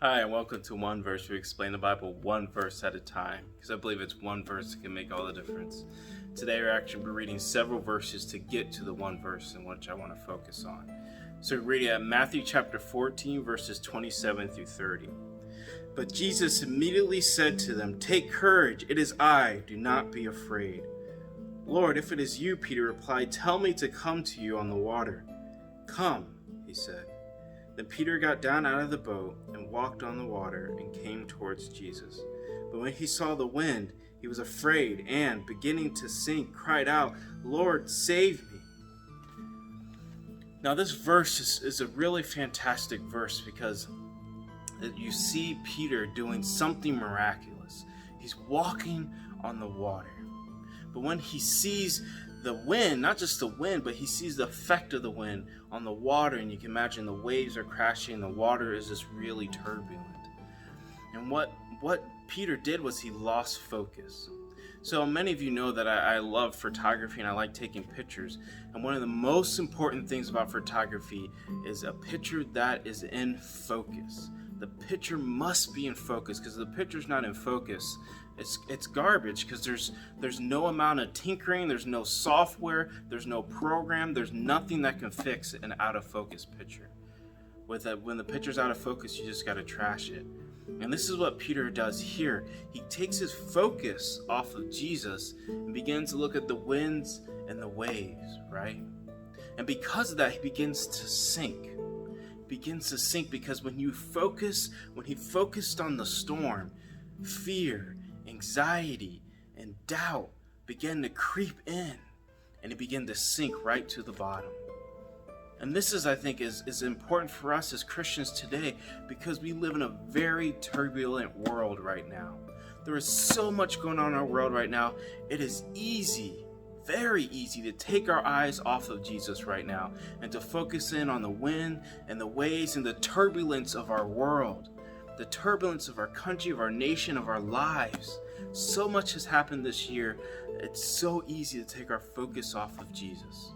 Hi, and welcome to One Verse. We explain the Bible one verse at a time, because I believe it's one verse that can make all the difference. Today we're actually reading several verses to get to the one verse in which I want to focus on. So we're reading at Matthew chapter 14, verses 27 through 30. But Jesus immediately said to them, "Take courage, it is I, do not be afraid." "Lord, if it is you," Peter replied, "tell me to come to you on the water." "Come," he said. Then Peter got down out of the boat and walked on the water and came towards Jesus. But when he saw the wind, he was afraid and, beginning to sink, cried out, "Lord, save me." Now this verse is a really fantastic verse because you see Peter doing something miraculous. He's walking on the water. But when he sees the wind, not just the wind, but he sees the effect of the wind on the water, and you can imagine the waves are crashing, the water is just really turbulent. And what Peter did was he lost focus. So many of you know that I love photography and I like taking pictures. And one of the most important things about photography is a picture that is in focus. The picture must be in focus, because if the picture's not in focus, it's garbage, because there's no amount of tinkering, there's no software, there's no program, there's nothing that can fix an out of focus picture. When the picture's out of focus, you just got to trash it. And this is what Peter does here. He takes his focus off of Jesus and begins to look at the winds and the waves, right? And because of that, he begins to sink. Because when he focused on the storm, fear, anxiety, and doubt began to creep in, and he began to sink right to the bottom. And this is, I think, is important for us as Christians today, because we live in a very turbulent world right now. There is so much going on in our world right now. It is easy, very easy, to take our eyes off of Jesus right now and to focus in on the wind and the waves and the turbulence of our world, the turbulence of our country, of our nation, of our lives. So much has happened this year. It's so easy to take our focus off of Jesus.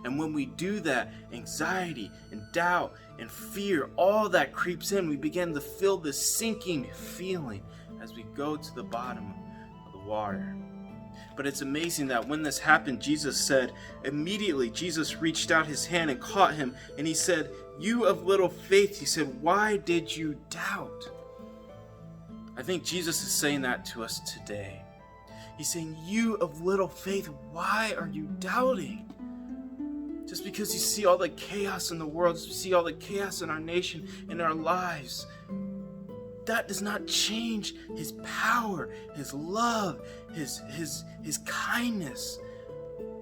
And when we do that, anxiety and doubt and fear, all that creeps in. We begin to feel this sinking feeling as we go to the bottom of the water. But it's amazing that when this happened, Jesus said, immediately Jesus reached out his hand and caught him, and he said, "You of little faith," he said, "why did you doubt?" I think Jesus is saying that to us today. He's saying, you of little faith, why are you doubting? Just because you see all the chaos in the world, just see all the chaos in our nation, in our lives, that does not change his power, his love, his kindness,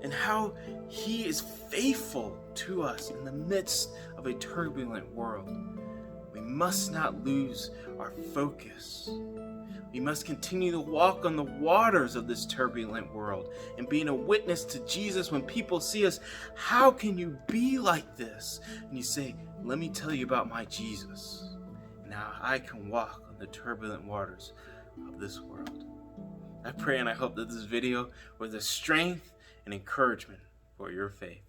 and how he is faithful to us in the midst of a turbulent world. We must not lose our focus. We must continue to walk on the waters of this turbulent world and being a witness to Jesus. When people see us, "How can you be like this?" And you say, "Let me tell you about my Jesus. Now I can walk on the turbulent waters of this world." I pray and I hope that this video was a strength and encouragement for your faith.